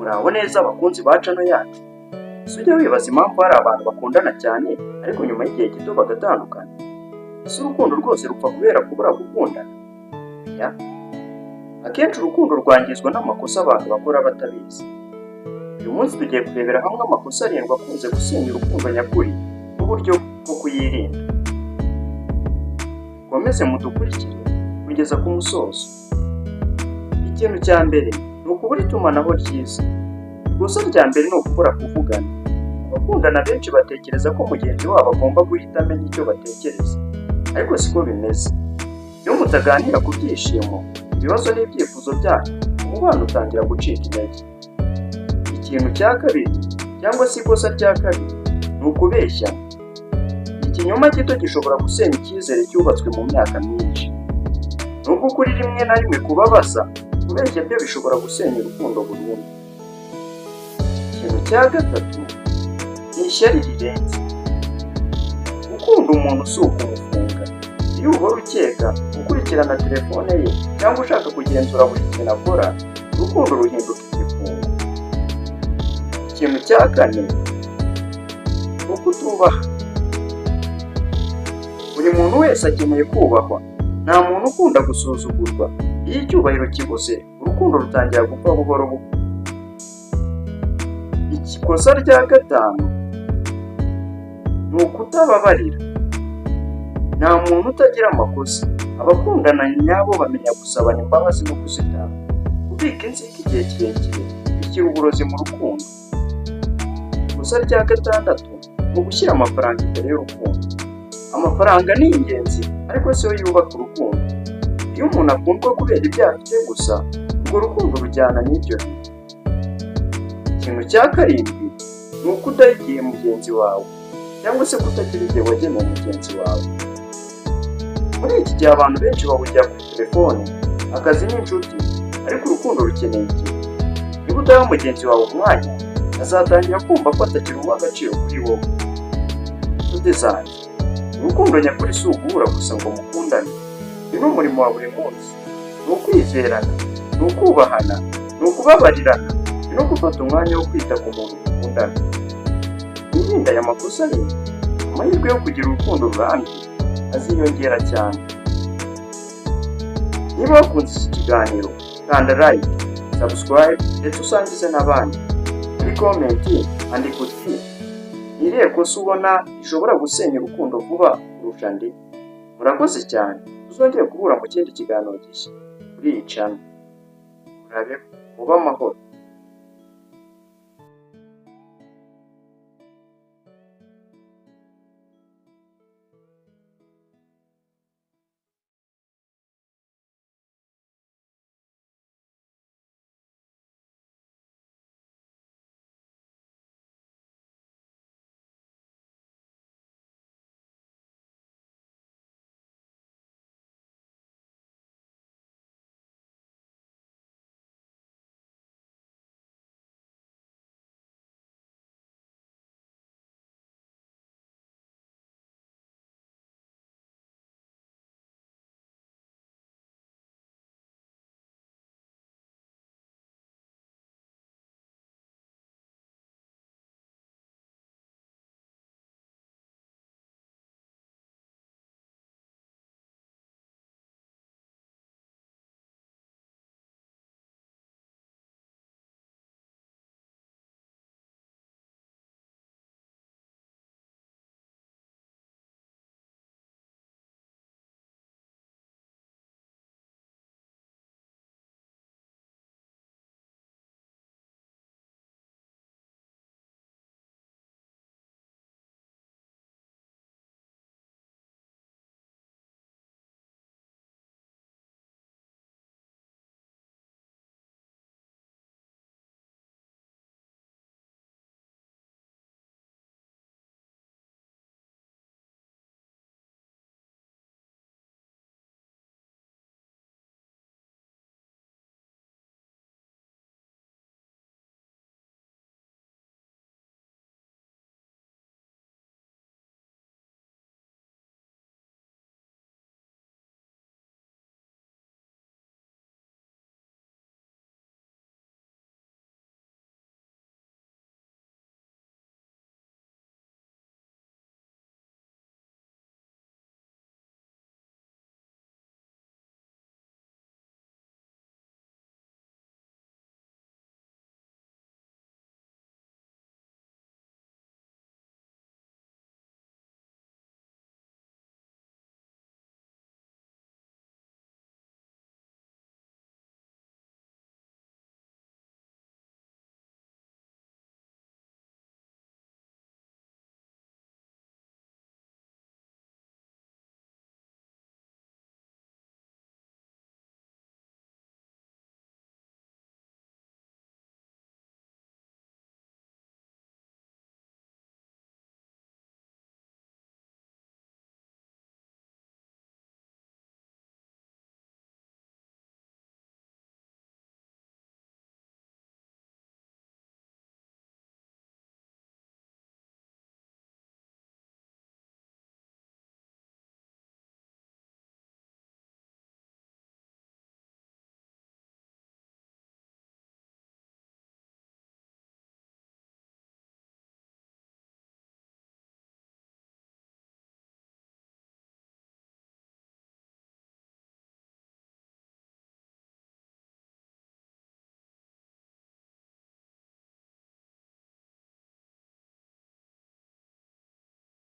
Muraho neza abakunzi ba channel yacu. Ujya wibaza impamvu hari abantu bakundana cyane ariko nyuma y'igihe gito bagatandukana? Ese urukundo rwose rupfa kubera kubura gukundana? Ya. Akenshi urukundo rwangizwa n'amakosa abantu bakora batabizi. Uyu munsi tugiye kurebera hamwe amakosa 7 akunze gusenya urukundo nyakuri n'uburyo bwo kuyirinda. Komeze mudukurikire kugeza ku musozo. Ikintu cya mbere ni ukubura itumanaho ryiza. Ikosa rya mbere ni ukubura kuvugana. Abakundana benshi batekereza ko mugenzi wabo agomba guhita amenya icyo batekereza, ariko siko bimeze. Iyo mutaganira ku byishimo, ibibazo n'ibyifuzo byanyu, umubano utangira gucika intege. Ikintu cya kabiri cyangwa se ikosa rya kabiri ni ukubeshya. Ikinyoma gito gishobora gusenya icyizere cyubatswe mu myaka myinshi. Nubwo kuri rimwe na rimwe kubabaza, kubeshya byo bishobora gusenya urukundo burundu. Ikintu cya gatatu ni ishyari rirenze. Gukunda umuntu si ukumufunga. Iyo uhora ukeka, ukurikirana telefone ye cyangwa ushaka kugenzura buri kintu akora, urukundo ruhinduka igifungo. Ikintu cya kane ni ukutubaha. Buri muntu wese akeneye kubahwa. Nta muntu ukunda gusuzugurwa. Iyo icyubahiro kibuze, urukundo rutangira gupfa buhoro buhoro. Ikosa rya gatanu ni ukutababarira. Nta muntu utagira amakosa. Abakundana nyabo bamenya gusabana imbabazi no kuzitanga. Kubika inzika igihe kirekire bishyira uburozi mu rukundo. Ikosa rya gatandatu ni ugushyira amafaranga imbere y'urukundo. Amafaranga ni ingenzi ariko si yo yubaka urukundo. Iyo umuntu akundwa kubera ibyo afite gusa, urwo rukundo rujyana n'ibyo bintu. Ikintu cya karindwi ni ukudaha igihe mugenzi wawe cyangwa se kutagira igihe wageneye mugenzi wawe. Muri iki gihe abantu benshi bahugira kuri telefone, akazi n'inshuti, ariko urukundo rukeneye igihe. Niba udaha mugenzi wawe umwanya, azatangira kumva ko atagira uw'agaciro kuri wowe. Inshuti zanjye, urukundo nyakuri si uguhura gusa ngo mukundane. Ni n'umurimo wa buri munsi. Ni ukwizerana, ni ukubahana, ni ukubabarirana, ni no gufata umwanya wo kwita ku muntu mukundana. Mwirinde aya makosa rero, amahirwe yo kugira urukundo rurambye aziyongera cyane. Niba wakunze iki kiganiro, kanda like, subscribe ndetse usangize n'abandi. Muri comment andika uti ni irihe kosa ubona rishobora gusenya urukundo vuba kurusha andi? Murakoze cyane. Tuzongere guhura mu kindi kiganiro gishya kuri iyi channel. Murabeho, mube amahoro.